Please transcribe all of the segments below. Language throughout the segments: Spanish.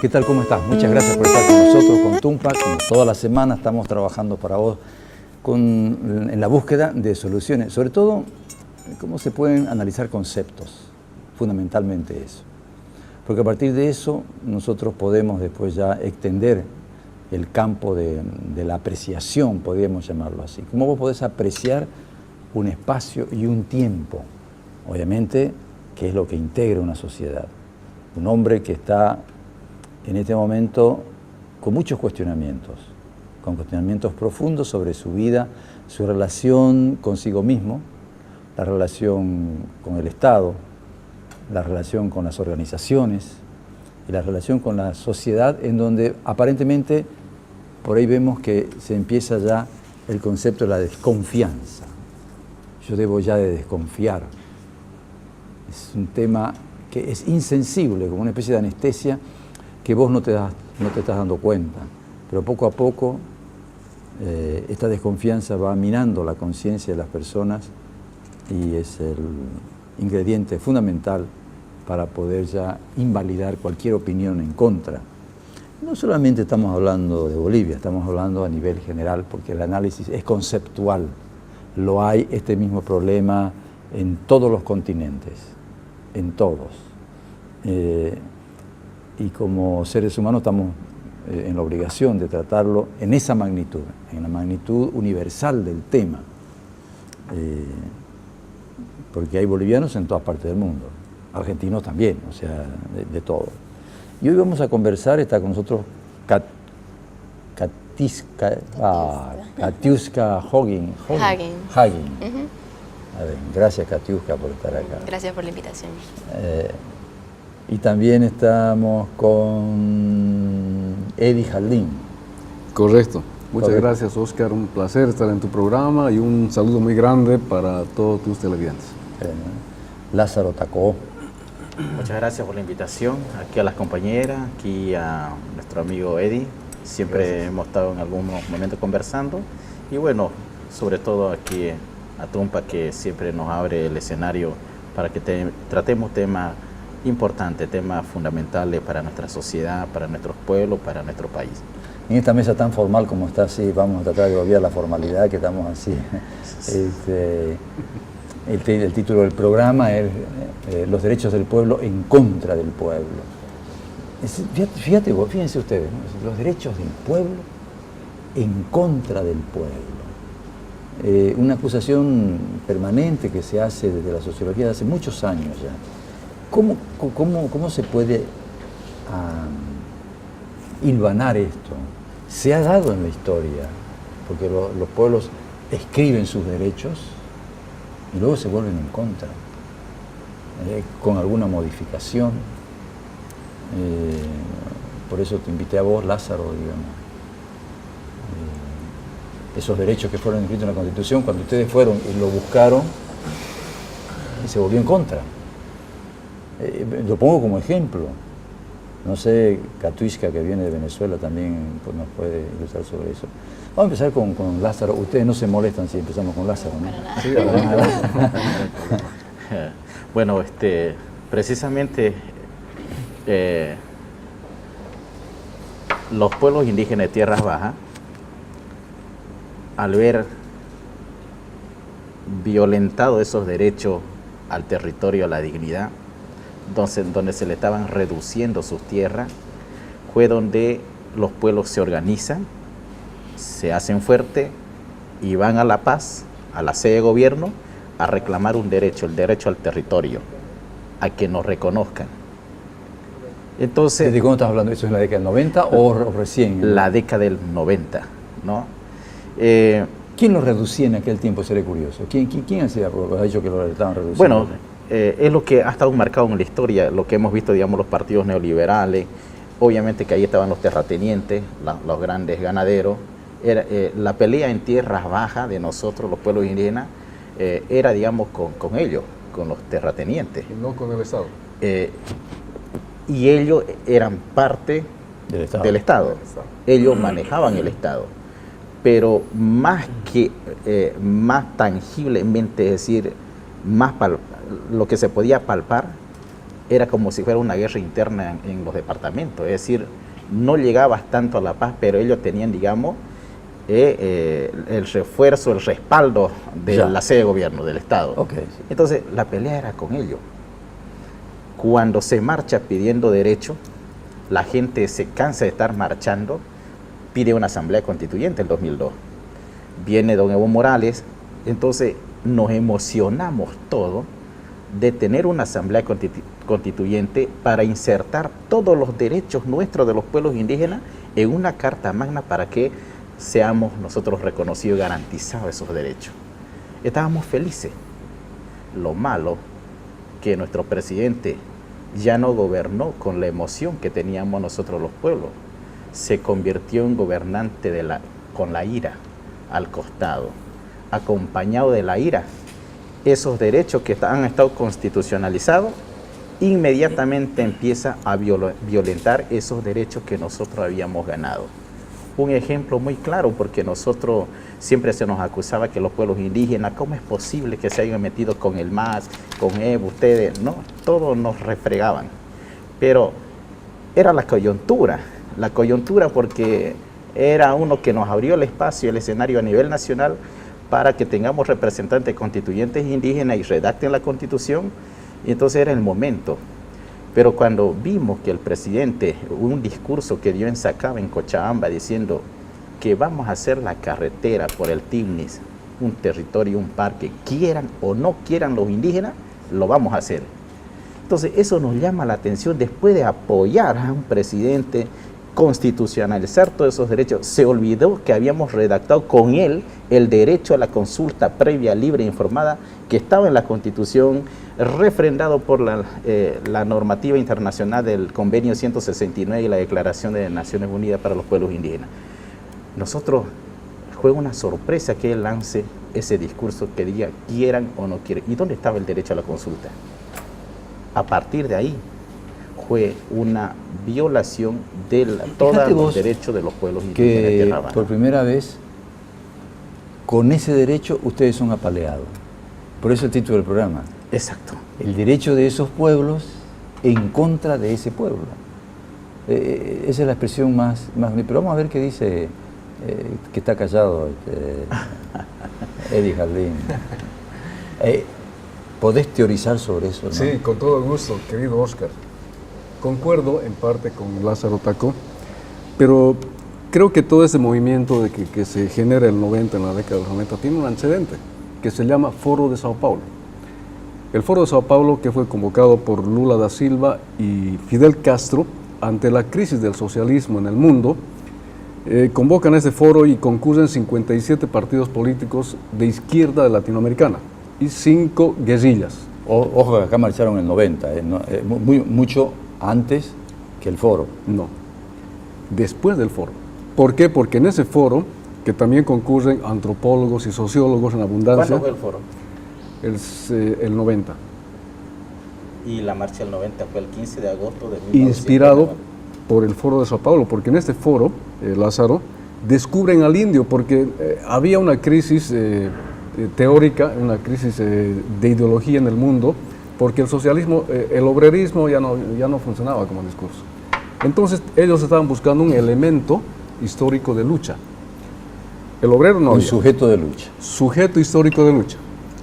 ¿Qué tal? ¿Cómo estás? Muchas gracias por estar con nosotros, con Tumpa. Como toda la semana estamos trabajando para vos en la búsqueda de soluciones. Sobre todo, cómo se pueden analizar conceptos, fundamentalmente eso. Porque a partir de eso nosotros podemos después ya extender el campo de la apreciación, podríamos llamarlo así. Cómo vos podés apreciar un espacio y un tiempo, obviamente, que es lo que integra una sociedad. Un hombre que está en este momento con muchos cuestionamientos, con cuestionamientos profundos sobre su vida, su relación consigo mismo, la relación con el Estado, la relación con las organizaciones y la relación con la sociedad, en donde aparentemente por ahí vemos que se empieza ya el concepto de la desconfianza. Yo debo ya de desconfiar. Es un tema que es insensible, como una especie de anestesia que vos no te estás dando cuenta, pero poco a poco esta desconfianza va minando la conciencia de las personas y es el ingrediente fundamental para poder ya invalidar cualquier opinión en contra. No solamente estamos hablando de Bolivia, estamos hablando a nivel general, porque el análisis es conceptual. Lo hay este mismo problema en todos los continentes, en todos. Y como seres humanos estamos en la obligación de tratarlo en esa magnitud, en la magnitud universal del tema. Porque hay bolivianos en todas partes del mundo, argentinos también, o sea, de todo. Y hoy vamos a conversar, está con nosotros Katiuska Hagin. A ver, gracias Katiuska por estar acá. Gracias por la invitación. Y también estamos con Eddie Jardín. Correcto. Muchas gracias, Oscar. Un placer estar en tu programa y un saludo muy grande para todos tus televidentes. Lázaro Tacó. Muchas gracias por la invitación, aquí a las compañeras, aquí a nuestro amigo Eddie. Siempre hemos estado en algunos momentos conversando y bueno, sobre todo aquí a Tumpa, que siempre nos abre el escenario para que tratemos temas importantes, temas fundamentales para nuestra sociedad, para nuestros pueblos, para nuestro país. En esta mesa tan formal como está, así, vamos a tratar de obviar la formalidad, que estamos así. El título del programa es Los derechos del pueblo en contra del pueblo. Fíjense ustedes, ¿no? Los derechos del pueblo en contra del pueblo. Una acusación permanente que se hace desde la sociología de hace muchos años ya. ¿Cómo se puede hilvanar esto? Se ha dado en la historia, porque los pueblos escriben sus derechos y luego se vuelven en contra, con alguna modificación. Por eso te invité a vos, Lázaro, digamos. Esos derechos que fueron inscritos en la Constitución, cuando ustedes fueron y lo buscaron, y se volvió en contra. Lo pongo como ejemplo. No sé, Katuiska, que viene de Venezuela, también pues, nos puede ilustrar sobre eso. Vamos a empezar con Lázaro. Ustedes no se molestan si empezamos con Lázaro, ¿no? Sí, bueno, precisamente los pueblos indígenas de Tierras Bajas, al ver violentados esos derechos al territorio, a la dignidad, donde se le estaban reduciendo sus tierras, fue donde los pueblos se organizan, se hacen fuertes y van a La Paz, a la sede de gobierno, a reclamar un derecho, el derecho al territorio, a que nos reconozcan. Entonces, ¿de cuándo estás hablando? ¿Eso es la década del 90 o recién? La década del 90, ¿no? ¿Quién lo reducía en aquel tiempo? Seré curioso. ¿Quién hacía? Ha dicho que lo estaban reduciendo. Bueno, es lo que ha estado marcado en la historia, lo que hemos visto, digamos, los partidos neoliberales. Obviamente que ahí estaban los terratenientes, los grandes ganaderos. La pelea en tierras bajas de nosotros, los pueblos indígenas, era, digamos, con ellos, con los terratenientes. Y no con el Estado. Y ellos eran parte del Estado. Ellos manejaban el Estado. Pero más tangiblemente, es decir, lo que se podía palpar, era como si fuera una guerra interna en los departamentos, es decir, no llegabas tanto a la paz, pero ellos tenían, digamos, el refuerzo, el respaldo de la sede de gobierno, del Estado. Okay. Entonces, la pelea era con ellos. Cuando se marcha pidiendo derecho, la gente se cansa de estar marchando, pide una asamblea constituyente en 2002. Viene don Evo Morales, entonces nos emocionamos todos de tener una asamblea constituyente para insertar todos los derechos nuestros de los pueblos indígenas en una carta magna para que seamos nosotros reconocidos y garantizados esos derechos. Estábamos felices. Lo malo, que nuestro presidente ya no gobernó con la emoción que teníamos nosotros los pueblos. Se convirtió en gobernante con la ira al costado. Acompañado de la ira, esos derechos que han estado constitucionalizados, inmediatamente empieza a violentar esos derechos que nosotros habíamos ganado. Un ejemplo muy claro, porque nosotros siempre se nos acusaba que los pueblos indígenas, ¿cómo es posible que se hayan metido con el MAS, con Evo, ustedes? No, todos nos refregaban. Pero era la coyuntura porque era uno que nos abrió el espacio, el escenario a nivel nacional para que tengamos representantes constituyentes indígenas y redacten la Constitución, y entonces era el momento. Pero cuando vimos que el presidente, un discurso que dio en Sacaba, en Cochabamba, diciendo que vamos a hacer la carretera por el Tignis, un territorio, un parque, quieran o no quieran los indígenas, lo vamos a hacer. Entonces eso nos llama la atención. Después de apoyar a un presidente, constitucionalizar todos esos derechos, se olvidó que habíamos redactado con él el derecho a la consulta previa, libre e informada, que estaba en la Constitución, refrendado por la normativa internacional del Convenio 169 y la Declaración de Naciones Unidas para los Pueblos Indígenas. Nosotros, fue una sorpresa que él lance ese discurso que diga quieran o no quieran. ¿Y dónde estaba el derecho a la consulta? A partir de ahí, fue una violación de todos los derechos de los pueblos indígenas de Tierra Baja. Por primera vez, con ese derecho, ustedes son apaleados. Por eso el título del programa. Exacto. El derecho de esos pueblos en contra de ese pueblo. Esa es la expresión más bonita. Pero vamos a ver qué dice, que está callado Eddie Jardín. ¿Podés teorizar sobre eso, no? Sí, con todo gusto, querido Oscar. Concuerdo en parte con Lázaro Tacó, pero creo que todo ese movimiento de que se genera en la década de los 90, tiene un antecedente que se llama Foro de Sao Paulo. El Foro de Sao Paulo, que fue convocado por Lula da Silva y Fidel Castro ante la crisis del socialismo en el mundo, convocan ese foro y concurren 57 partidos políticos de izquierda latinoamericana y 5 guerrillas. Ojo que acá marcharon en el 90, mucho antes que el foro. No, después del foro. ¿Por qué? Porque en ese foro, que también concurren antropólogos y sociólogos en abundancia. ¿Cuándo fue el foro? El 90. Y la marcha del 90 fue el 15 de agosto de 1990. Inspirado por el Foro de Sao Paulo, porque en este foro, Lázaro, descubren al indio, porque había una crisis teórica, una crisis de ideología en el mundo, porque el socialismo, el obrerismo ya no funcionaba como discurso. Entonces ellos estaban buscando un elemento histórico de lucha. El obrero no había. Un sujeto de lucha. Sujeto histórico de lucha.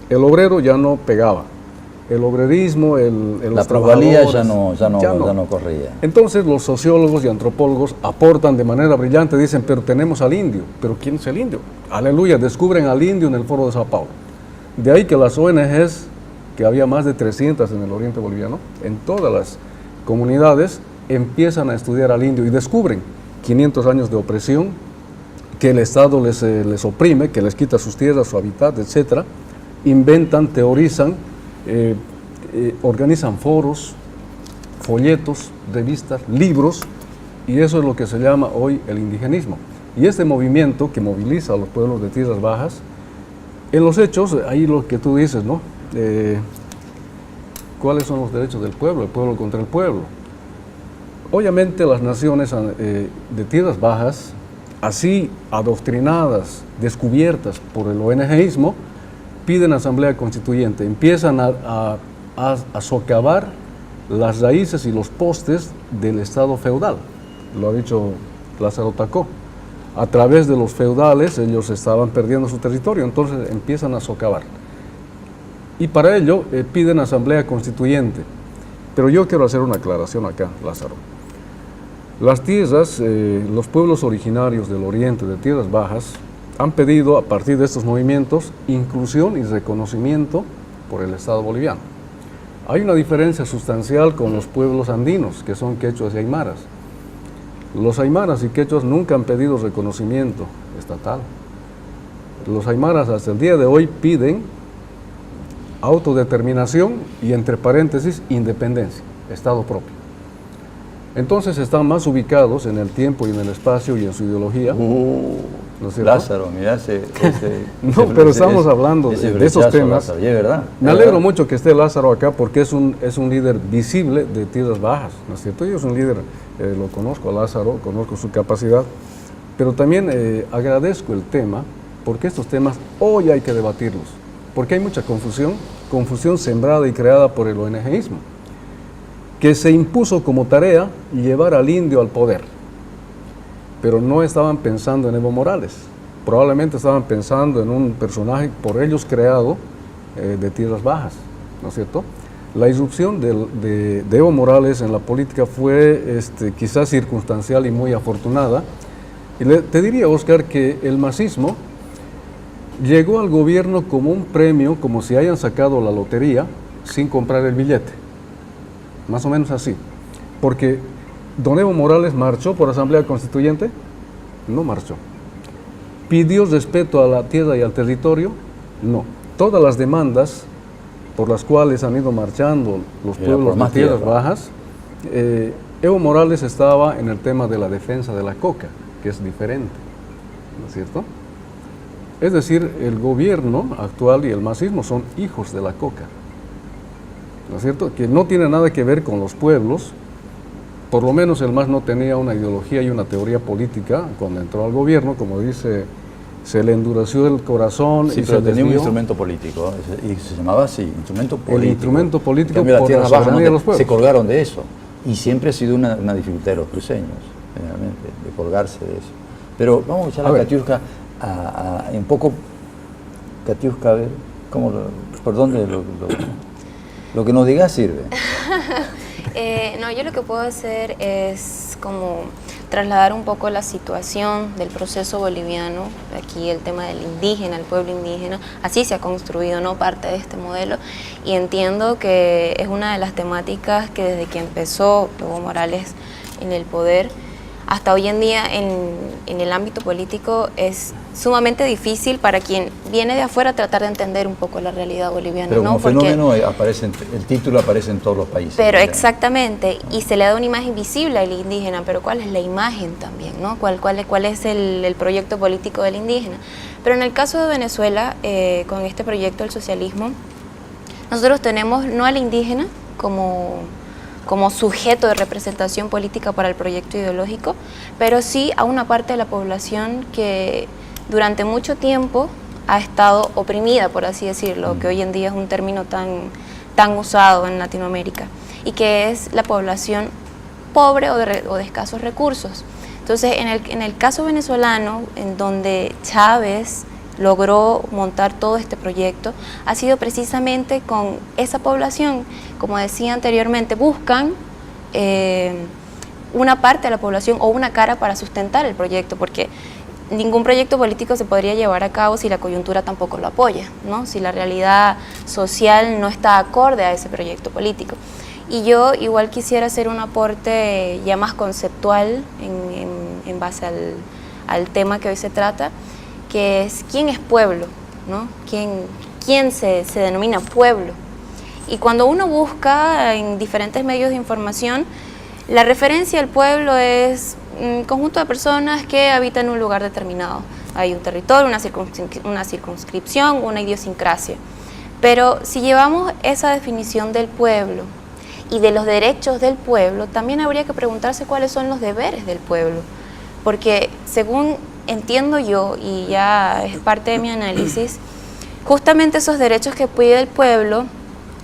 El obrero ya no pegaba. El obrerismo, la plusvalía ya no corría. Entonces los sociólogos y antropólogos aportan de manera brillante, dicen, pero tenemos al indio. ¿Pero quién es el indio? Aleluya, descubren al indio en el Foro de Sao Paulo. De ahí que las ONGs, que había más de 300 en el oriente boliviano, en todas las comunidades, empiezan a estudiar al indio y descubren 500 años de opresión, que el Estado les oprime, que les quita sus tierras, su hábitat, etc. Inventan, teorizan, organizan foros, folletos, revistas, libros, y eso es lo que se llama hoy el indigenismo. Y este movimiento que moviliza a los pueblos de tierras bajas, en los hechos, ahí lo que tú dices, ¿no? ¿Cuáles son los derechos del pueblo? El pueblo contra el pueblo. Obviamente las naciones de tierras bajas, así adoctrinadas, descubiertas por el ONGismo, piden asamblea constituyente, empiezan a socavar las raíces y los postes del Estado feudal. Lo ha dicho Lázaro Tacó. A través de los feudales ellos estaban perdiendo su territorio, entonces empiezan a socavar. Y para ello piden asamblea constituyente. Pero yo quiero hacer una aclaración acá, Lázaro. Las tierras, los pueblos originarios del oriente, de tierras bajas, han pedido a partir de estos movimientos inclusión y reconocimiento por el Estado boliviano. Hay una diferencia sustancial con los pueblos andinos, que son quechuas y aymaras. Los aymaras y quechuas nunca han pedido reconocimiento estatal. Los aymaras hasta el día de hoy piden autodeterminación y, entre paréntesis, independencia, Estado propio. Entonces están más ubicados en el tiempo y en el espacio y en su ideología. ¿No es cierto? Lázaro, mira no, pero estamos hablando de esos temas. Lázaro, es verdad. Me alegro mucho que esté Lázaro acá porque es un líder visible de tierras bajas, ¿no es cierto? Yo es un líder, lo conozco a Lázaro, conozco su capacidad, pero también agradezco el tema porque estos temas hoy hay que debatirlos, porque hay mucha confusión sembrada y creada por el ONGismo, que se impuso como tarea llevar al indio al poder. Pero no estaban pensando en Evo Morales, probablemente estaban pensando en un personaje por ellos creado de tierras bajas, ¿no es cierto? La irrupción de Evo Morales en la política fue quizás circunstancial y muy afortunada. Y te diría, Oscar, que el masismo llegó al gobierno como un premio, como si hayan sacado la lotería sin comprar el billete, más o menos así, porque don Evo Morales marchó por Asamblea Constituyente, no marchó. ¿Pidió respeto a la tierra y al territorio? No. Todas las demandas por las cuales han ido marchando los pueblos de tierras bajas, Evo Morales estaba en el tema de la defensa de la coca, que es diferente, ¿no es cierto? Es decir, el gobierno actual y el masismo son hijos de la coca, ¿no es cierto? Que no tiene nada que ver con los pueblos. Por lo menos el MAS no tenía una ideología y una teoría política cuando entró al gobierno, como dice, se le endureció el corazón. Sí, y pero se tenía un desvió. instrumento político, y se llamaba así, instrumento político. El instrumento político Las por tierras la bajas soberanía de los pueblos. se colgaron de eso, y siempre ha sido una dificultad de los cruceños, generalmente, de colgarse de eso. Pero vamos a echar a Katiuska un poco, Katiuska, a ver, por dónde lo que nos digas sirve. No, yo lo que puedo hacer es como trasladar un poco la situación del proceso boliviano, aquí el tema del indígena, el pueblo indígena, así se ha construido, ¿no?, parte de este modelo, y entiendo que es una de las temáticas que desde que empezó Evo Morales en el poder hasta hoy en día en el ámbito político es sumamente difícil para quien viene de afuera tratar de entender un poco la realidad boliviana. Pero ¿no? como fenómeno el título aparece en todos los países. Pero exactamente, y se le da una imagen visible al indígena, pero ¿cuál es la imagen también, ¿no? ¿Cuál es el proyecto político del indígena? Pero en el caso de Venezuela, con este proyecto del socialismo, nosotros tenemos no al indígena como sujeto de representación política para el proyecto ideológico, pero sí a una parte de la población que durante mucho tiempo ha estado oprimida, por así decirlo, que hoy en día es un término tan usado en Latinoamérica, y que es la población pobre o de escasos recursos. Entonces, en el caso venezolano, en donde Chávez logró montar todo este proyecto, ha sido precisamente con esa población. Como decía anteriormente, buscan una parte de la población o una cara para sustentar el proyecto, porque ningún proyecto político se podría llevar a cabo si la coyuntura tampoco lo apoya, ¿no? Si la realidad social no está acorde a ese proyecto político. Y yo igual quisiera hacer un aporte ya más conceptual en base al tema que hoy se trata, que es quién es pueblo, ¿no? ¿Quién se denomina pueblo? Y cuando uno busca en diferentes medios de información, la referencia al pueblo es un conjunto de personas que habitan en un lugar determinado. Hay un territorio, una circunscripción, una idiosincrasia. Pero si llevamos esa definición del pueblo y de los derechos del pueblo, también habría que preguntarse cuáles son los deberes del pueblo. Porque según entiendo yo, y ya es parte de mi análisis, justamente esos derechos que pide el pueblo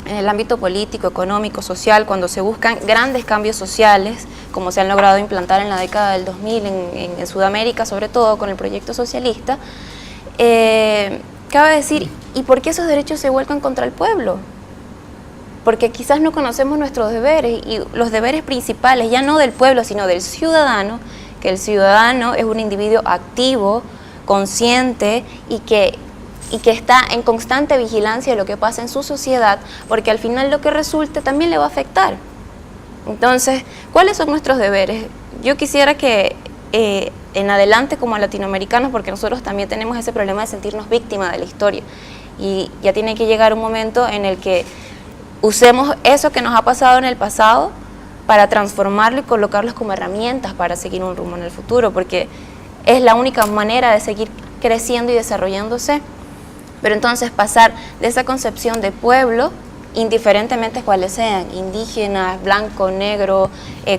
en el ámbito político, económico, social, cuando se buscan grandes cambios sociales, como se han logrado implantar en la década del 2000 en Sudamérica, sobre todo con el proyecto socialista, cabe decir, ¿y por qué esos derechos se vuelcan contra el pueblo? Porque quizás no conocemos nuestros deberes, y los deberes principales, ya no del pueblo, sino del ciudadano, que el ciudadano es un individuo activo, consciente y que está en constante vigilancia de lo que pasa en su sociedad, porque al final lo que resulte también le va a afectar. Entonces, ¿cuáles son nuestros deberes? Yo quisiera que en adelante como latinoamericanos, porque nosotros también tenemos ese problema de sentirnos víctimas de la historia, y ya tiene que llegar un momento en el que usemos eso que nos ha pasado en el pasado para transformarlo y colocarlos como herramientas para seguir un rumbo en el futuro, porque es la única manera de seguir creciendo y desarrollándose. Pero entonces pasar de esa concepción de pueblo, indiferentemente cuáles sean, indígenas, blanco, negro,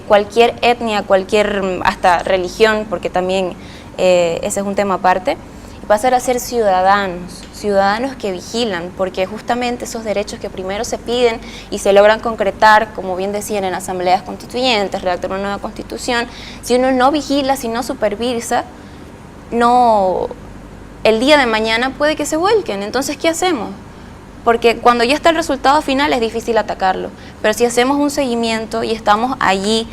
cualquier etnia, cualquier hasta religión, porque también ese es un tema aparte, y pasar a ser ciudadanos que vigilan, porque justamente esos derechos que primero se piden y se logran concretar, como bien decían en asambleas constituyentes, redactar una nueva constitución, si uno no vigila, si no supervisa, el día de mañana puede que se vuelquen. Entonces, ¿qué hacemos? Porque cuando ya está el resultado final es difícil atacarlo, pero si hacemos un seguimiento y estamos allí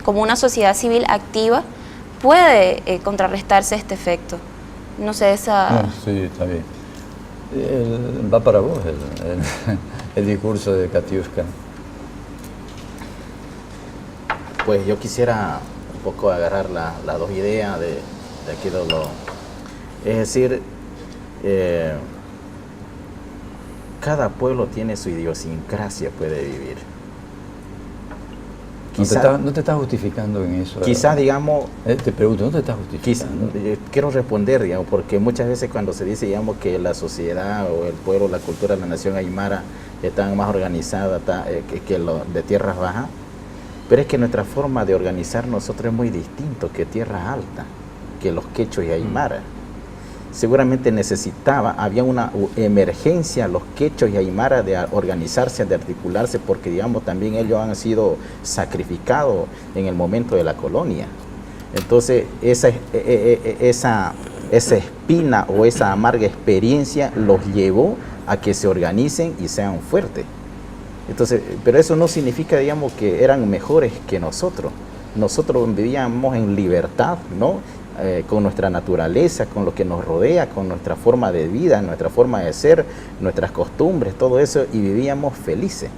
como una sociedad civil activa, puede contrarrestarse este efecto. No sé, esa... No, sí, está bien. Va para vos el discurso de Katiuska. Pues yo quisiera un poco agarrar las dos ideas de aquí de es decir, cada pueblo tiene su idiosincrasia, puede vivir. No te estás justificando en eso. Quizás, digamos... te pregunto, ¿no te estás justificando? Quiero responder, digamos, porque muchas veces cuando se dice, digamos, que la sociedad o el pueblo, la cultura de la nación aymara están más organizada que lo de tierras bajas, pero es que nuestra forma de organizar nosotros es muy distinto que tierras altas, que los quechos y aymaras. Seguramente había una emergencia los quechos y aymaras de organizarse, de articularse, porque digamos también ellos han sido sacrificados en el momento de la colonia. Entonces esa espina o esa amarga experiencia los llevó a que se organicen y sean fuertes. Entonces, pero eso no significa, digamos, que eran mejores que nosotros. Nosotros vivíamos en libertad, ¿no? Con nuestra naturaleza, con lo que nos rodea, con nuestra forma de vida, nuestra forma de ser, nuestras costumbres, todo eso, y vivíamos felices.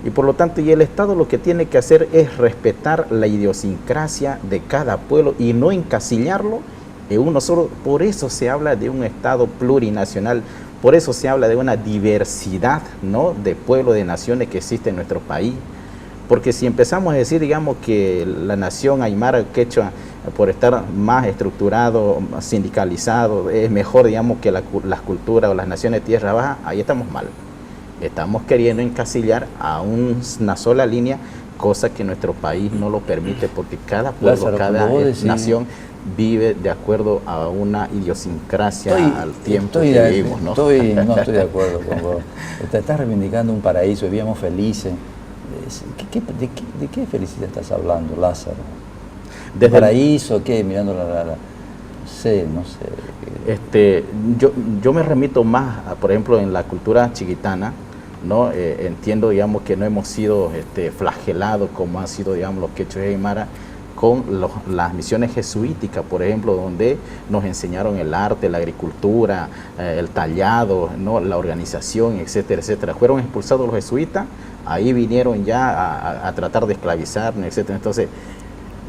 Y por lo tanto, y el Estado lo que tiene que hacer es respetar la idiosincrasia de cada pueblo y no encasillarlo en uno solo. Por eso se habla de un Estado plurinacional, por eso se habla de una diversidad, ¿no?, de pueblos, de naciones que existe en nuestro país. Porque si empezamos a decir, digamos, que la nación aymara quechua, por estar más estructurado, más sindicalizado, es mejor, digamos, que las culturas o las naciones de tierra baja, ahí estamos mal. Estamos queriendo encasillar a una sola línea, cosa que nuestro país no lo permite, porque cada pueblo, Lázaro, cada nación vive de acuerdo a una idiosincrasia al tiempo que vivimos, ¿no? No estoy de acuerdo con vos. Te estás reivindicando un paraíso, vivíamos felices. ¿De qué felicidad estás hablando, Lázaro? ¿De paraíso? ¿Qué? Mirando no sé. Yo me remito más, por ejemplo, en la cultura chiquitana, ¿no? Entiendo, digamos, que no hemos sido flagelados como han sido, digamos, los quechos y aymara con las misiones jesuíticas, por ejemplo, donde nos enseñaron el arte, la agricultura, el tallado, ¿no?, la organización, etcétera, etcétera. Fueron expulsados los jesuitas, ahí vinieron ya a tratar de esclavizarnos, etcétera. Entonces,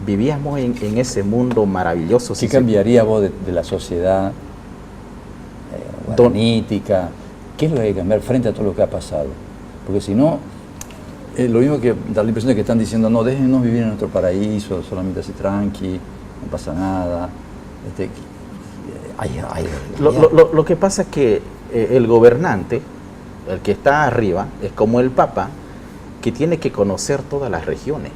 vivíamos en ese mundo maravilloso. ¿Qué cambiaría vos de la sociedad guaranítica? ¿Qué es lo que hay que cambiar frente a todo lo que ha pasado? Porque si no, lo mismo que da la impresión de que están diciendo, no, déjenos vivir en nuestro paraíso, solamente así tranqui, no pasa nada. Lo que pasa es que el gobernante, el que está arriba, es como el Papa, que tiene que conocer todas las regiones,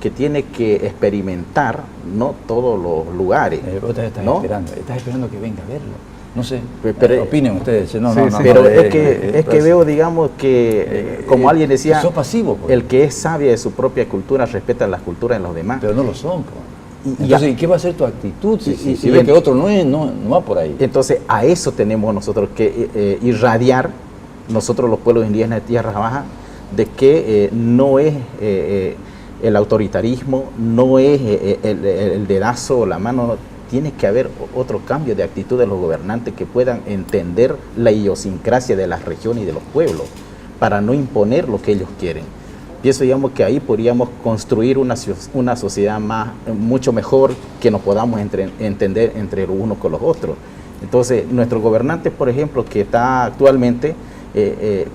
que tiene que experimentar, ¿no?, todos los lugares. Vos estás ¿no? esperando que venga a verlo. No sé, pero, opinen ustedes. No, sí, no, sí. no, pero no, es que veo, digamos, que como alguien decía, sos pasivo, pues. el que es sabio de su propia cultura respeta las culturas de los demás. Pero no lo son, pues. Y- Entonces, ¿y qué va a ser tu actitud si, y- si y ves en- que otro no va por ahí? Entonces, a eso tenemos nosotros que irradiar, nosotros los pueblos indígenas de Tierras Bajas, de que no es el autoritarismo, no es el dedazo o la mano, tiene que haber otro cambio de actitud de los gobernantes que puedan entender la idiosincrasia de las regiones y de los pueblos, para no imponer lo que ellos quieren. Pienso, digamos, que ahí podríamos construir una sociedad mucho mejor, que nos podamos entender entre los unos con los otros. Entonces, nuestros gobernantes, por ejemplo, que está actualmente,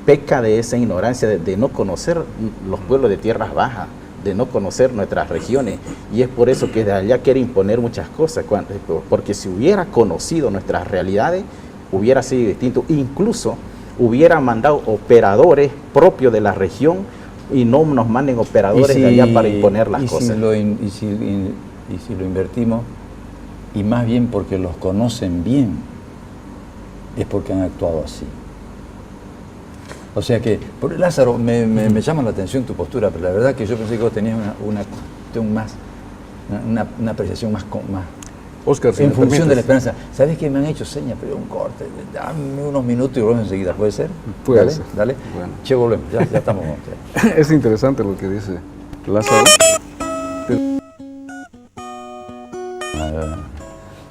peca de esa ignorancia de no conocer los pueblos de Tierras Bajas, de no conocer nuestras regiones, y es por eso que de allá quiere imponer muchas cosas, porque si hubiera conocido nuestras realidades, hubiera sido distinto, incluso hubiera mandado operadores propios de la región y no nos manden operadores de allá para imponer las cosas. Y si lo invertimos, y más bien porque los conocen bien, es porque han actuado así. O sea que, Lázaro, me llama la atención tu postura, pero la verdad que yo pensé que vos tenías una cuestión más, una apreciación más Óscar, si en me función de la permites. esperanza. ¿Sabes que me han hecho señas? Pero un corte, dame unos minutos y volvemos enseguida, ¿puede ser? Puede Dale, ser. dale. Bueno. Che, volvemos, ya estamos con ustedes. Es interesante lo que dice Lázaro.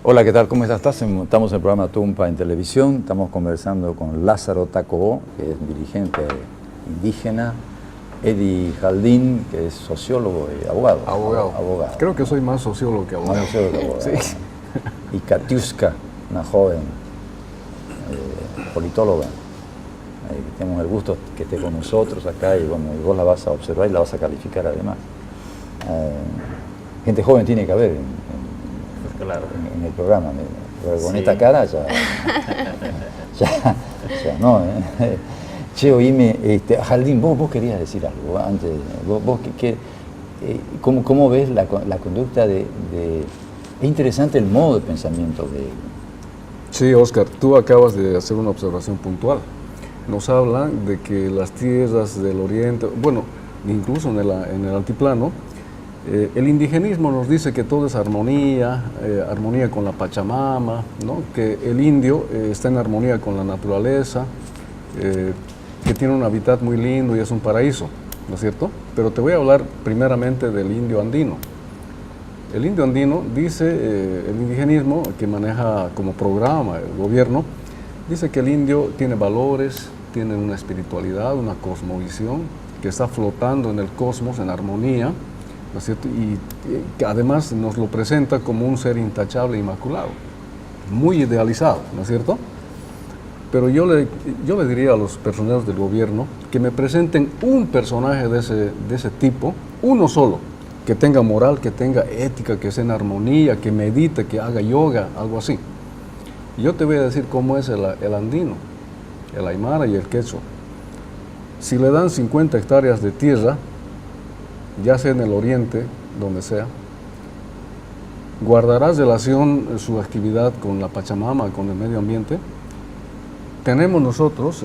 Hola, ¿qué tal? ¿Cómo estás? Estamos en el programa Tumpa en televisión. Estamos conversando con Lázaro Tacobó, que es dirigente indígena, Eddie Jaldín, que es sociólogo y abogado. Abogado. Creo que soy más sociólogo que abogado. Más sociólogo que abogado. Sí. Y Katiuska, una joven politóloga. Tenemos el gusto que esté con nosotros acá y, bueno, y vos la vas a observar y la vas a calificar además. Gente joven tiene que haber Claro. en el programa, porque con Sí. esta cara ya no. Che, oíme, Jaldín, vos querías decir algo antes. ¿Cómo ves la conducta de... Es interesante el modo de pensamiento de... Sí, Óscar, tú acabas de hacer una observación puntual. Nos hablan de que las tierras del oriente, bueno, incluso en el altiplano, el indigenismo nos dice que todo es armonía, armonía con la Pachamama, ¿no? Que el indio está en armonía con la naturaleza, que tiene un hábitat muy lindo y es un paraíso, ¿no es cierto? Pero te voy a hablar primeramente del indio andino. El indio andino dice, el indigenismo que maneja como programa el gobierno, dice que el indio tiene valores, tiene una espiritualidad, una cosmovisión, que está flotando en el cosmos en armonía, ¿no es cierto? Y que además nos lo presenta como un ser intachable e inmaculado, muy idealizado, ¿no es cierto? Pero yo le diría a los personeros del gobierno que me presenten un personaje de ese tipo, uno solo, que tenga moral, que tenga ética, que esté en armonía, que medite, que haga yoga, algo así. Y yo te voy a decir cómo es el andino, el aymara y el quechua. Si le dan 50 hectáreas de tierra, ya sea en el oriente, donde sea, guardará relación su actividad con la Pachamama, con el medio ambiente. Tenemos nosotros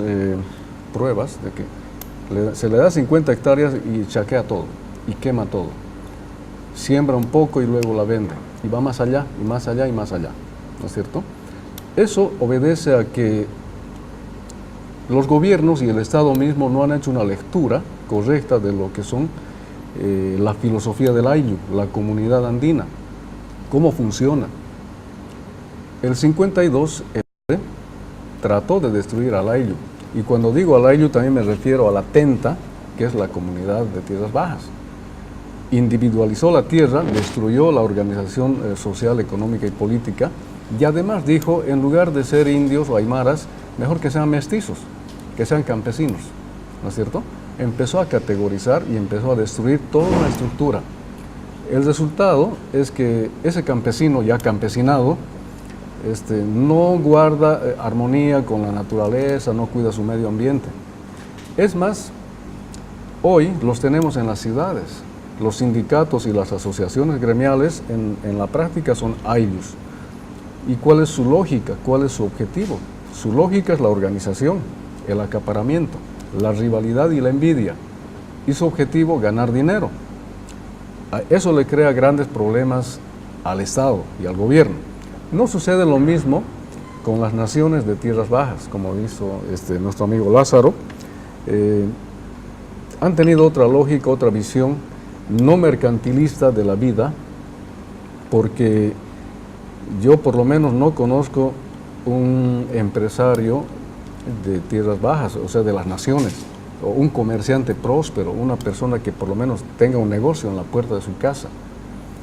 pruebas de que se le da 50 hectáreas y chaquea todo, y quema todo. Siembra un poco y luego la vende, y va más allá, y más allá, y más allá, ¿no es cierto? Eso obedece a que los gobiernos y el Estado mismo no han hecho una lectura correcta de lo que son la filosofía del Ayllu, la comunidad andina, cómo funciona. El 52 trató de destruir al Ayllu, y cuando digo al Ayllu también me refiero a la Tenta, que es la comunidad de Tierras Bajas. Individualizó la tierra, destruyó la organización social, económica y política, y además dijo, en lugar de ser indios o aymaras, mejor que sean mestizos, que sean campesinos, ¿no es cierto? Empezó a categorizar y empezó a destruir toda una estructura. El resultado es que ese campesino ya campesinado no guarda armonía con la naturaleza, no cuida su medio ambiente. Es más, hoy los tenemos en las ciudades. Los sindicatos y las asociaciones gremiales en la práctica son ayllus. ¿Y cuál es su lógica? ¿Cuál es su objetivo? Su lógica es la organización, el acaparamiento, la rivalidad y la envidia. Y su objetivo, ganar dinero. Eso le crea grandes problemas al Estado y al gobierno. No sucede lo mismo con las naciones de tierras bajas, como hizo nuestro amigo Lázaro. Han tenido otra lógica, otra visión no mercantilista de la vida, porque yo por lo menos no conozco un empresario de tierras bajas, o sea, de las naciones, o un comerciante próspero, una persona que por lo menos tenga un negocio en la puerta de su casa.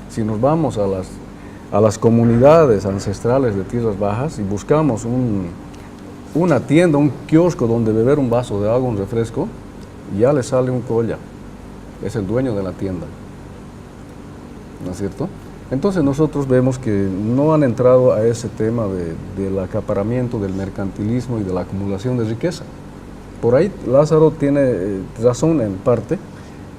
Si nos vamos a las comunidades ancestrales de tierras bajas y buscamos una tienda, un kiosco donde beber un vaso de agua, un refresco, ya le sale un colla, es el dueño de la tienda, ¿no es cierto? Entonces nosotros vemos que no han entrado a ese tema del acaparamiento, del mercantilismo y de la acumulación de riqueza. Por ahí Lázaro tiene razón en parte,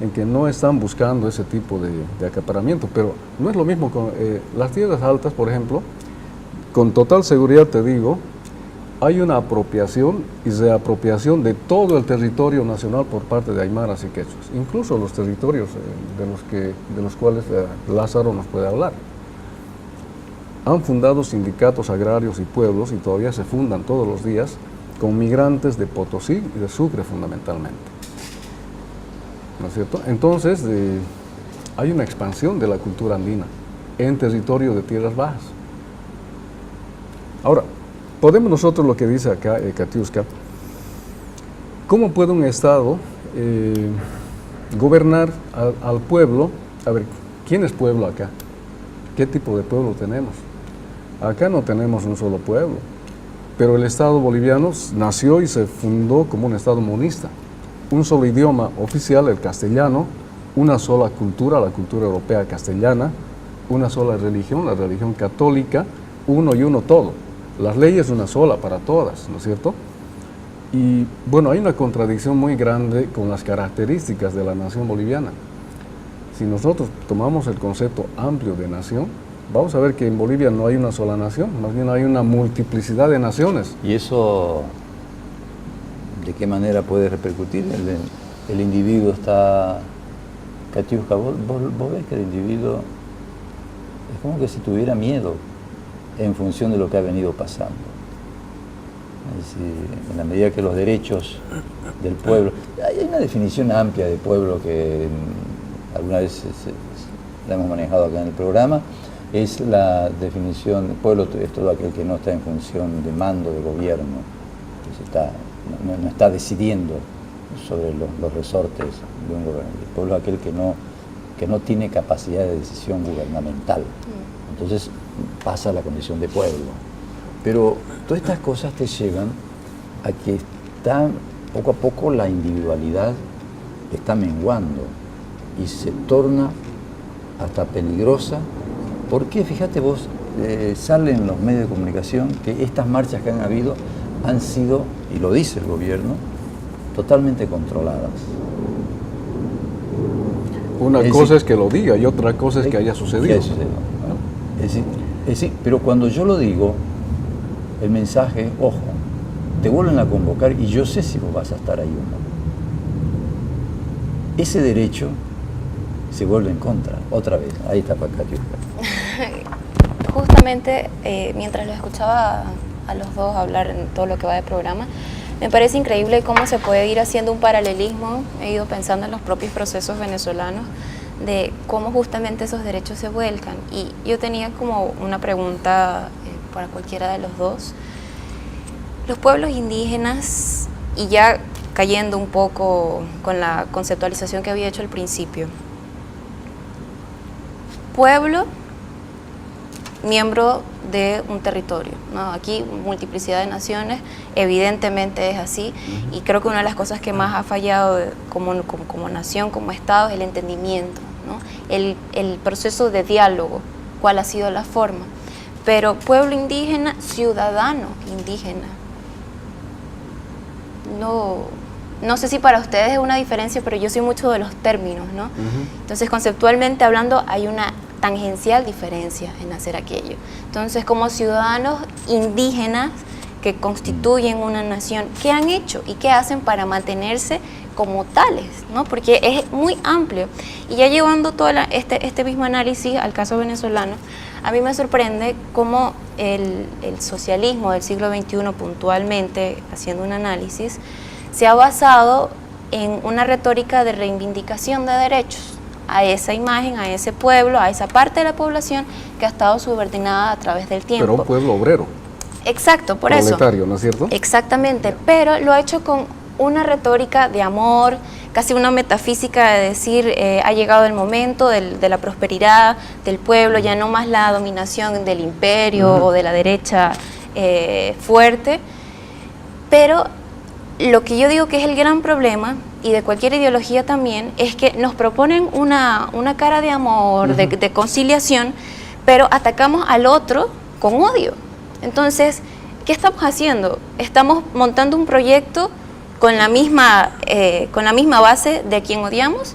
en que no están buscando ese tipo de acaparamiento, pero no es lo mismo con las tierras altas, por ejemplo. Con total seguridad te digo, hay una apropiación y reapropiación de todo el territorio nacional por parte de aymaras y quechuas, incluso los territorios de los cuales Lázaro nos puede hablar. Han fundado sindicatos agrarios y pueblos, y todavía se fundan todos los días, con migrantes de Potosí y de Sucre fundamentalmente. ¿No es cierto? Entonces, hay una expansión de la cultura andina en territorio de tierras bajas. Ahora, podemos nosotros, lo que dice acá Katiuska, ¿cómo puede un Estado gobernar al pueblo? A ver, ¿quién es pueblo acá? ¿Qué tipo de pueblo tenemos? Acá no tenemos un solo pueblo, pero el Estado boliviano nació y se fundó como un Estado monista. Un solo idioma oficial, el castellano, una sola cultura, la cultura europea castellana, una sola religión, la religión católica, uno y uno todo. Las leyes una sola para todas, ¿no es cierto? Y bueno, hay una contradicción muy grande con las características de la nación boliviana. Si nosotros tomamos el concepto amplio de nación, vamos a ver que en Bolivia no hay una sola nación, más bien hay una multiplicidad de naciones. ¿Y eso de qué manera puede repercutir? El individuo está... Katiuska, vos ves que el individuo es como que si tuviera miedo en función de lo que ha venido pasando. Es decir, en la medida que los derechos del pueblo... Hay una definición amplia de pueblo que alguna vez la hemos manejado acá en el programa. Es la definición, el pueblo es todo aquel que no está en función de mando de gobierno, que no está decidiendo sobre los resortes de un gobierno. El pueblo es aquel que no tiene capacidad de decisión gubernamental. Entonces pasa a la condición de pueblo. Pero todas estas cosas te llevan a que poco a poco la individualidad está menguando y se torna hasta peligrosa. Porque, fíjate vos, sale en los medios de comunicación que estas marchas que han habido han sido, y lo dice el gobierno, totalmente controladas. Una cosa es que lo diga y otra cosa es que haya sucedido. ¿No? Es decir, pero cuando yo lo digo, el mensaje, ojo, te vuelven a convocar y yo sé si vos vas a estar ahí o no. Ese derecho se vuelve en contra, otra vez. Ahí está Katiuska. Justamente, mientras lo escuchaba a los dos hablar en todo lo que va de programa, me parece increíble cómo se puede ir haciendo un paralelismo. He ido pensando en los propios procesos venezolanos, de cómo justamente esos derechos se vuelcan. Y yo tenía como una pregunta para cualquiera de los dos. Los pueblos indígenas, y ya cayendo un poco con la conceptualización que había hecho al principio, pueblo, miembro de un territorio, ¿no? Aquí multiplicidad de naciones, evidentemente es así, y creo que una de las cosas que más ha fallado como nación, como Estado, es el entendimiento, ¿no? El proceso de diálogo, cuál ha sido la forma. Pero pueblo indígena, ciudadano indígena, no sé si para ustedes es una diferencia, pero yo soy mucho de los términos, ¿no? Entonces, conceptualmente hablando, hay una tangencial diferencia en hacer aquello. Entonces, como ciudadanos indígenas que constituyen una nación, ¿qué han hecho y qué hacen para mantenerse como tales, ¿no? Porque es muy amplio. Y ya llevando todo este mismo análisis al caso venezolano, a mí me sorprende cómo el socialismo del siglo XXI, puntualmente haciendo un análisis, se ha basado en una retórica de reivindicación de derechos a esa imagen, a ese pueblo, a esa parte de la población que ha estado subordinada a través del tiempo. Pero un pueblo obrero. Exacto, por eso. Proletario, ¿no es cierto? Exactamente, pero lo ha hecho con una retórica de amor, casi una metafísica de decir, ha llegado el momento de la prosperidad del pueblo, ya no más la dominación del imperio o de la derecha fuerte. Pero lo que yo digo que es el gran problema, y de cualquier ideología también, es que nos proponen una cara de amor, de conciliación, pero atacamos al otro con odio. Entonces, ¿qué estamos haciendo? Estamos montando un proyecto con la misma base de quien odiamos.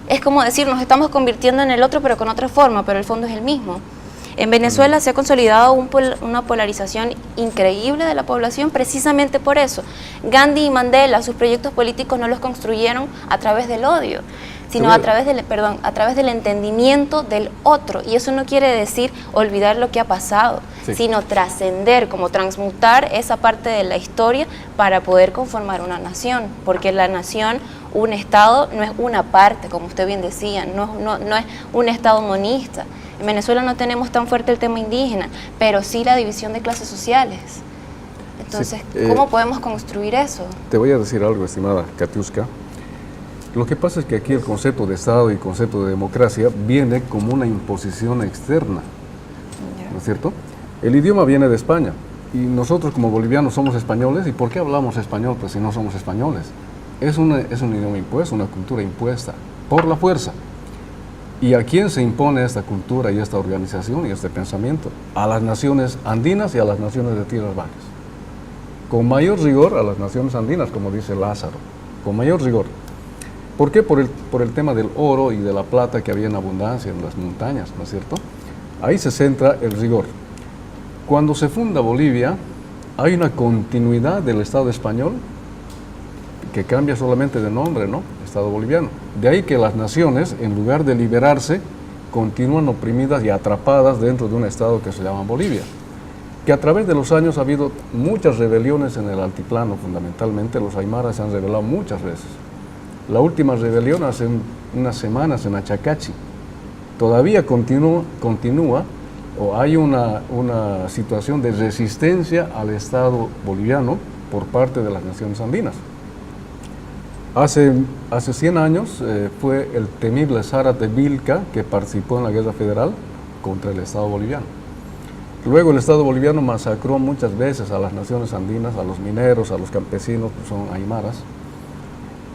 Es como decir, nos estamos convirtiendo en el otro, pero con otra forma, pero el fondo es el mismo. En Venezuela se ha consolidado una polarización increíble de la población precisamente por eso. Gandhi y Mandela, sus proyectos políticos no los construyeron a través del odio, sino a través del entendimiento del otro. Y eso no quiere decir olvidar lo que ha pasado, sino trascender, como transmutar esa parte de la historia para poder conformar una nación. Porque la nación, un Estado, no es una parte, como usted bien decía, no es un Estado monista. En Venezuela no tenemos tan fuerte el tema indígena, pero sí la división de clases sociales. Entonces, ¿cómo podemos construir eso? Te voy a decir algo, estimada Katiuska. Lo que pasa es que aquí el concepto de Estado y el concepto de democracia viene como una imposición externa, ¿no es cierto? El idioma viene de España y nosotros como bolivianos somos españoles. ¿Y por qué hablamos español? Pues si no somos españoles. Es un idioma impuesto, una cultura impuesta por la fuerza. ¿Y a quién se impone esta cultura y esta organización y este pensamiento? A las naciones andinas y a las naciones de tierras bajas. Con mayor rigor a las naciones andinas, como dice Lázaro, con mayor rigor. ¿Por qué? Por el tema del oro y de la plata que había en abundancia en las montañas, ¿no es cierto? Ahí se centra el rigor. Cuando se funda Bolivia, hay una continuidad del Estado español que cambia solamente de nombre, ¿no? Estado boliviano. De ahí que las naciones, en lugar de liberarse, continúan oprimidas y atrapadas dentro de un Estado que se llama Bolivia. Que a través de los años ha habido muchas rebeliones en el altiplano, fundamentalmente los aymaras se han rebelado muchas veces. La última rebelión hace unas semanas en Achacachi. Todavía continúa o hay una situación de resistencia al Estado boliviano por parte de las naciones andinas. Hace 100 años fue el temible Zárate Vilca que participó en la guerra federal contra el Estado boliviano. Luego el Estado boliviano masacró muchas veces a las naciones andinas, a los mineros, a los campesinos, que son aymaras.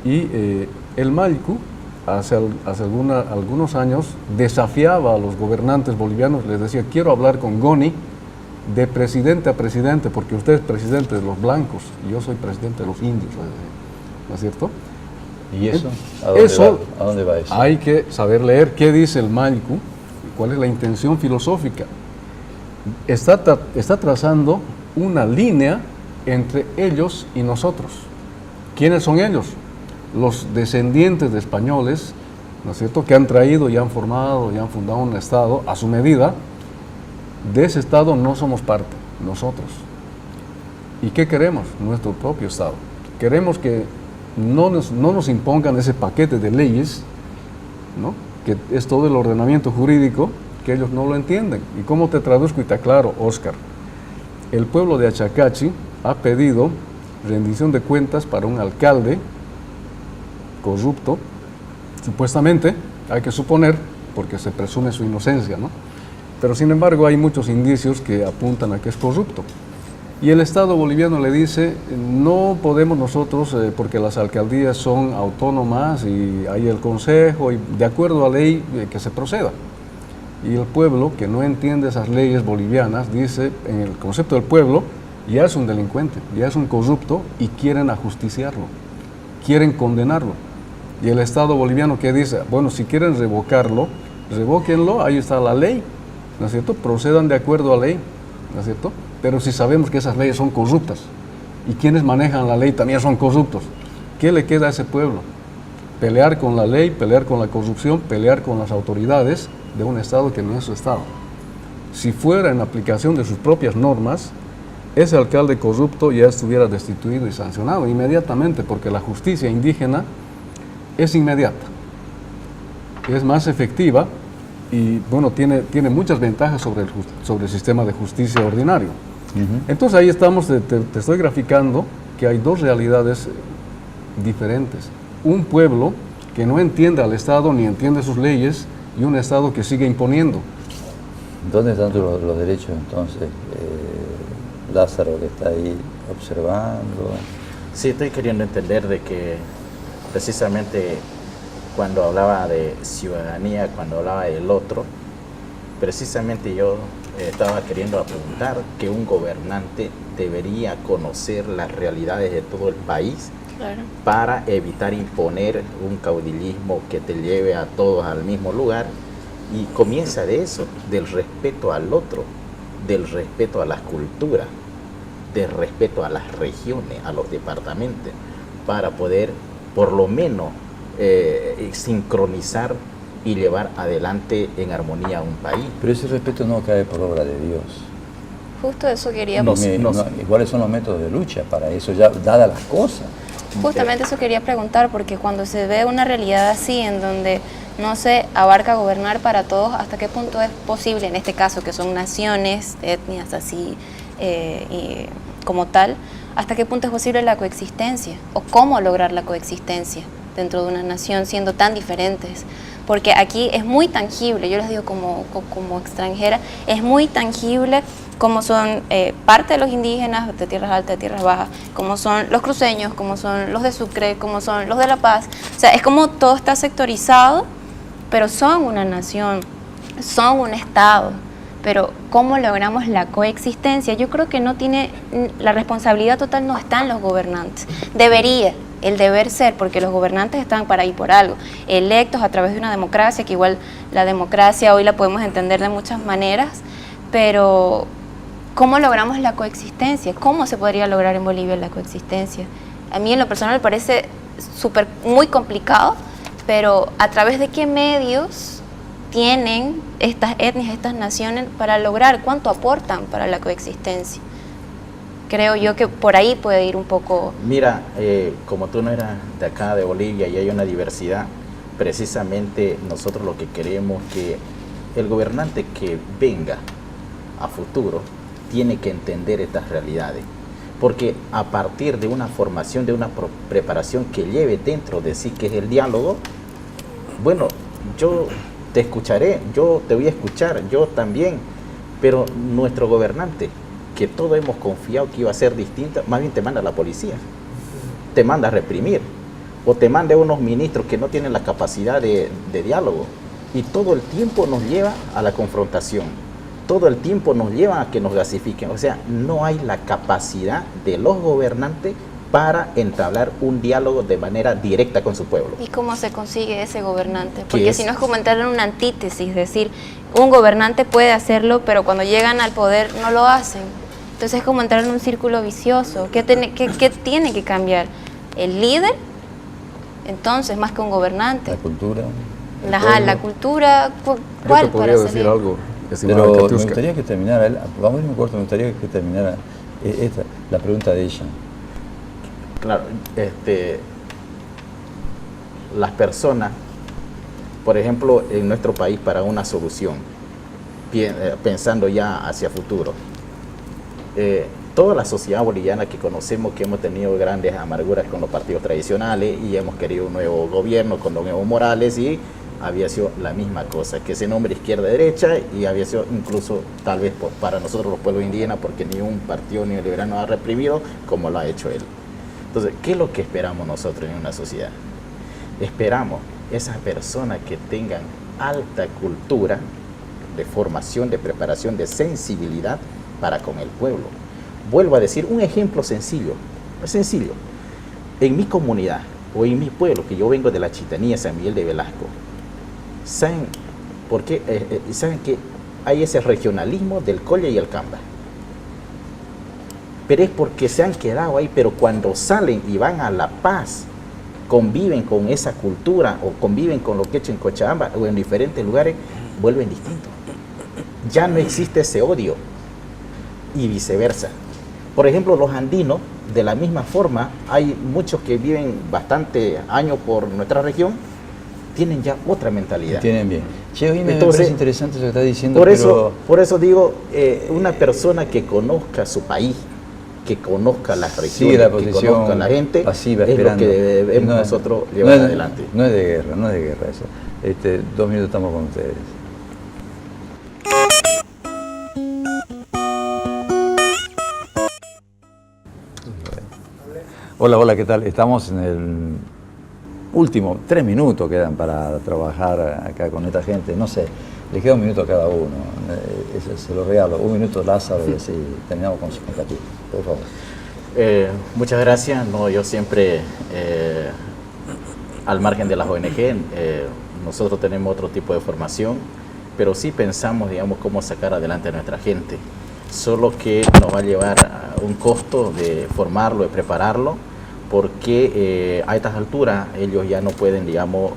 Y el Malcu, hace algunos años, desafiaba a los gobernantes bolivianos, les decía, quiero hablar con Goni de presidente a presidente, porque usted es presidente de los blancos y yo soy presidente de los indios, ¿no es cierto? ¿Y eso? ¿A dónde va eso? Hay que saber leer qué dice el Malcu, cuál es la intención filosófica. Está trazando una línea entre ellos y nosotros. ¿Quiénes son ellos? Los descendientes de españoles, ¿no es cierto?, que han traído y han formado y han fundado un Estado a su medida. De ese Estado no somos parte, nosotros. ¿Y qué queremos? Nuestro propio Estado. Queremos que no nos impongan ese paquete de leyes, ¿no?, que es todo el ordenamiento jurídico, que ellos no lo entienden. ¿Y cómo te traduzco y te aclaro, Oscar? El pueblo de Achacachi ha pedido rendición de cuentas para un alcalde corrupto, supuestamente, hay que suponer, porque se presume su inocencia, ¿no? Pero sin embargo hay muchos indicios que apuntan a que es corrupto. Y el Estado boliviano le dice, no podemos nosotros, porque las alcaldías son autónomas y hay el consejo, y de acuerdo a ley que se proceda. Y el pueblo, que no entiende esas leyes bolivianas, dice, en el concepto del pueblo, ya es un delincuente, ya es un corrupto, y quieren ajusticiarlo, quieren condenarlo. Y el Estado boliviano, ¿qué dice? Bueno, si quieren revocarlo, revóquenlo, ahí está la ley, ¿no es cierto? Procedan de acuerdo a la ley, ¿no es cierto? Pero si sabemos que esas leyes son corruptas y quienes manejan la ley también son corruptos, ¿qué le queda a ese pueblo? Pelear con la ley, pelear con la corrupción, pelear con las autoridades de un Estado que no es su Estado. Si fuera en aplicación de sus propias normas, ese alcalde corrupto ya estuviera destituido y sancionado inmediatamente, porque la justicia indígena es inmediata, es más efectiva y bueno, tiene muchas ventajas sobre el sistema de justicia ordinario. Entonces ahí estamos, te estoy graficando que hay dos realidades diferentes. Un pueblo que no entiende al Estado ni entiende sus leyes y un Estado que sigue imponiendo. ¿Dónde están los derechos entonces? Lázaro, que está ahí observando. Sí, estoy queriendo entender de que precisamente cuando hablaba de ciudadanía, cuando hablaba del otro, precisamente yo estaba queriendo apuntar que un gobernante debería conocer las realidades de todo el país, claro, para evitar imponer un caudillismo que te lleve a todos al mismo lugar, y comienza de eso, del respeto al otro, del respeto a las culturas, del respeto a las regiones, a los departamentos, para poder por lo menos sincronizar y llevar adelante en armonía a un país. Pero ese respeto no cae por obra de Dios. Justo eso quería... ¿Cuáles son los métodos de lucha para eso, ya dadas las cosas? Justamente eso quería preguntar, porque cuando se ve una realidad así, en donde no se abarca gobernar para todos, ¿hasta qué punto es posible, en este caso, que son naciones, etnias así, y como tal, hasta qué punto es posible la coexistencia? ¿O cómo lograr la coexistencia dentro de una nación siendo tan diferentes? Porque aquí es muy tangible, yo les digo como extranjera, es muy tangible cómo son parte de los indígenas de tierras altas, de tierras bajas, cómo son los cruceños, cómo son los de Sucre, cómo son los de La Paz. O sea, es como todo está sectorizado, pero son una nación, son un Estado. Pero ¿cómo logramos la coexistencia? Yo creo que no tiene, la responsabilidad total no está en los gobernantes. Debería, el deber ser, porque los gobernantes están para ir por algo, electos a través de una democracia, que igual la democracia hoy la podemos entender de muchas maneras, pero ¿cómo logramos la coexistencia? ¿Cómo se podría lograr en Bolivia la coexistencia? A mí en lo personal me parece muy complicado, pero ¿a través de qué medios tienen estas etnias, estas naciones para lograr, cuánto aportan para la coexistencia? Creo yo que por ahí puede ir un poco... Mira, como tú no eras de acá, de Bolivia, y hay una diversidad, precisamente nosotros lo que queremos que el gobernante que venga a futuro tiene que entender estas realidades, porque a partir de una formación, de una preparación que lleve dentro de sí, que es el diálogo, bueno, yo te escucharé, yo te voy a escuchar, yo también, pero nuestro gobernante, que todos hemos confiado que iba a ser distinta, más bien te manda a la policía, te manda a reprimir, o te manda a unos ministros que no tienen la capacidad de diálogo, y todo el tiempo nos lleva a la confrontación, todo el tiempo nos lleva a que nos gasifiquen. O sea, no hay la capacidad de los gobernantes para entablar un diálogo de manera directa con su pueblo. ¿Y cómo se consigue ese gobernante? Porque si no es como entrar en una antítesis, es decir, un gobernante puede hacerlo, pero cuando llegan al poder no lo hacen. Entonces es como entrar en un círculo vicioso. ¿Qué tiene que cambiar? ¿El líder? Entonces, más que un gobernante. La cultura. La cultura, ¿cuál? Yo te podría decir algo, pero me gustaría que terminara, vamos a ir muy corto, me gustaría que terminara la pregunta de ella. Claro, las personas, por ejemplo, en nuestro país, para una solución, pensando ya hacia futuro, toda la sociedad boliviana que conocemos, que hemos tenido grandes amarguras con los partidos tradicionales y hemos querido un nuevo gobierno con los nuevos Morales, y había sido la misma cosa, que ese nombre izquierda-derecha, y había sido incluso tal vez para nosotros los pueblos indígenas, porque ni un partido neoliberal nos ha reprimido como lo ha hecho él. Entonces, ¿qué es lo que esperamos nosotros en una sociedad? Esperamos esas personas que tengan alta cultura, de formación, de preparación, de sensibilidad para con el pueblo. Vuelvo a decir un ejemplo sencillo, sencillo. En mi comunidad o en mi pueblo, que yo vengo de la Chitanía San Miguel de Velasco, ¿saben Porque saben que hay ese regionalismo del Colle y el Camba. Pero es porque se han quedado ahí, pero cuando salen y van a La Paz, conviven con esa cultura o conviven con lo que he hecho en Cochabamba o en diferentes lugares, vuelven distintos. Ya no existe ese odio y viceversa. Por ejemplo, los andinos, de la misma forma, hay muchos que viven bastante años por nuestra región, tienen ya otra mentalidad. Tienen bien. Che, hoy me Entonces, parece interesante lo que está diciendo, por eso digo, una persona que conozca su país, que conozca las regiones, la que conozca a la gente, pasiva, es esperando. lo que debemos nosotros llevar adelante. No es de guerra, no es de guerra eso. 2 minutos estamos con ustedes. Hola, hola, ¿qué tal? Estamos en el último, 3 minutos quedan para trabajar acá con esta gente. No sé, les queda 1 minuto a cada uno. Se lo regalo. 1 minuto Lázaro y así terminamos con su compartir. Por favor. Muchas gracias. No, yo siempre, al margen de las ONG, nosotros tenemos otro tipo de formación, pero sí pensamos, digamos, cómo sacar adelante a nuestra gente. Solo que nos va a llevar un costo de formarlo, de prepararlo, porque a estas alturas ellos ya no pueden, digamos,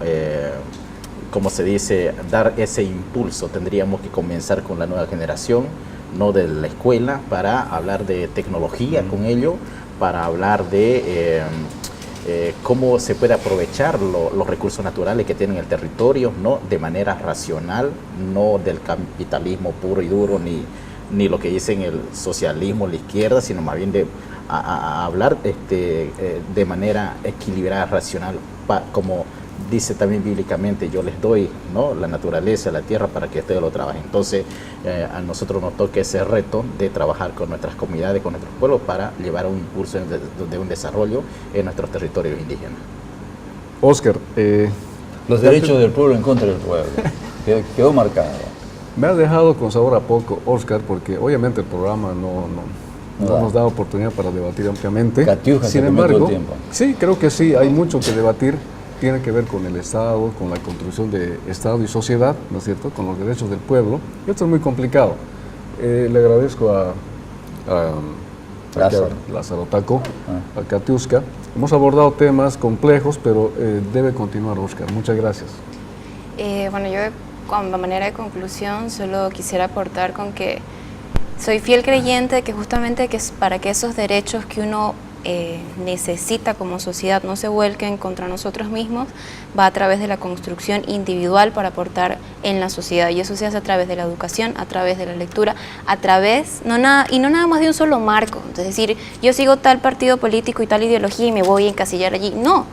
como se dice, dar ese impulso. Tendríamos que comenzar con la nueva generación, no de la escuela, para hablar de tecnología con ellos, para hablar de cómo se puede aprovechar los recursos naturales que tiene el territorio, ¿no? De manera racional, no del capitalismo puro y duro, ni lo que dicen el socialismo, la izquierda, sino más bien de hablar de manera equilibrada, racional, como dice también bíblicamente, yo les doy, ¿no?, la naturaleza, la tierra para que ustedes lo trabajen. Entonces, a nosotros nos toca ese reto de trabajar con nuestras comunidades, con nuestros pueblos, para llevar un impulso de un desarrollo en nuestros territorios indígenas. Óscar, los derechos del pueblo en contra del pueblo. Quedó marcado. Me has dejado con sabor a poco, Óscar, porque obviamente el programa no nos da oportunidad para debatir ampliamente. Catiuja, sin todo embargo, el tiempo. sí, creo que sí, hay mucho que debatir. Tiene que ver con el Estado, con la construcción de Estado y sociedad, ¿no es cierto?, con los derechos del pueblo. Y esto es muy complicado. Le agradezco a Lázaro Taco, a Katiuska. Hemos abordado temas complejos, pero debe continuar, Óscar. Muchas gracias. Bueno, yo como manera de conclusión solo quisiera aportar con que soy fiel creyente de que justamente para que esos derechos que uno necesita como sociedad no se vuelquen contra nosotros mismos, va a través de la construcción individual para aportar en la sociedad, y eso se hace a través de la educación, a través de la lectura, a través, no nada más de un solo marco, es decir, yo sigo tal partido político y tal ideología y me voy a encasillar allí, no,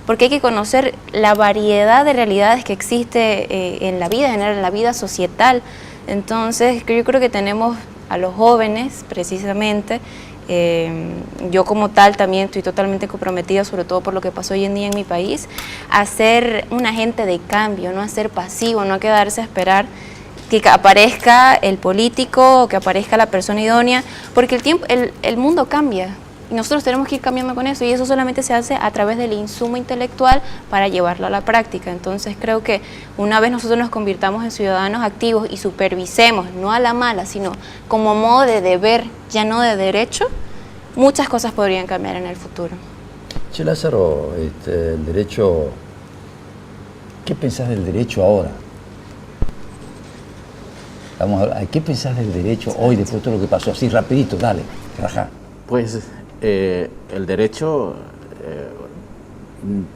porque hay que conocer la variedad de realidades que existe en la vida, en la vida societal. Entonces yo creo que tenemos a los jóvenes precisamente. Yo como tal también estoy totalmente comprometida, sobre todo por lo que pasó hoy en día en mi país, a ser un agente de cambio, no a ser pasivo, no a quedarse a esperar que aparezca el político o que aparezca la persona idónea, porque el mundo cambia y nosotros tenemos que ir cambiando con eso, y eso solamente se hace a través del insumo intelectual para llevarlo a la práctica. Entonces creo que una vez nosotros nos convirtamos en ciudadanos activos y supervisemos, no a la mala, sino como modo de deber, ya no de derecho, muchas cosas podrían cambiar en el futuro. Che, Lázaro, el derecho, ¿qué pensás del derecho ahora? ¿Qué pensás del derecho hoy, después de todo lo que pasó? Así, rapidito, dale, rajá. Pues el derecho,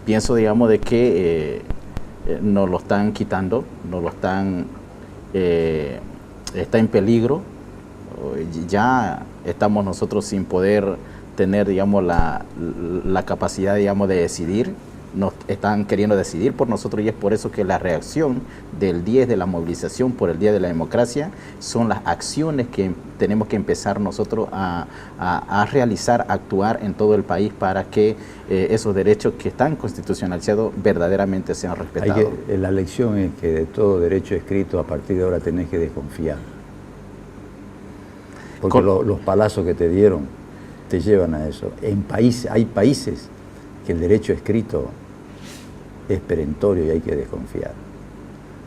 pienso, digamos, de que nos lo están quitando, está en peligro. Ya estamos nosotros sin poder tener, digamos, la capacidad, digamos, de decidir. Nos están queriendo decidir por nosotros, y es por eso que la reacción del 10 de la movilización por el Día de la Democracia son las acciones que tenemos que empezar nosotros a realizar, a actuar en todo el país para que esos derechos que están constitucionalizados verdaderamente sean respetados. La lección es que de todo derecho escrito a partir de ahora tenés que desconfiar. Porque los palazos que te dieron te llevan a eso. Hay países que el derecho escrito es perentorio y hay que desconfiar.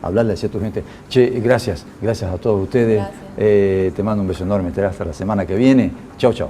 hablarle hacia tu gente. Che, gracias a todos ustedes. Te mando un beso enorme, hasta la semana que viene. Chau, chau.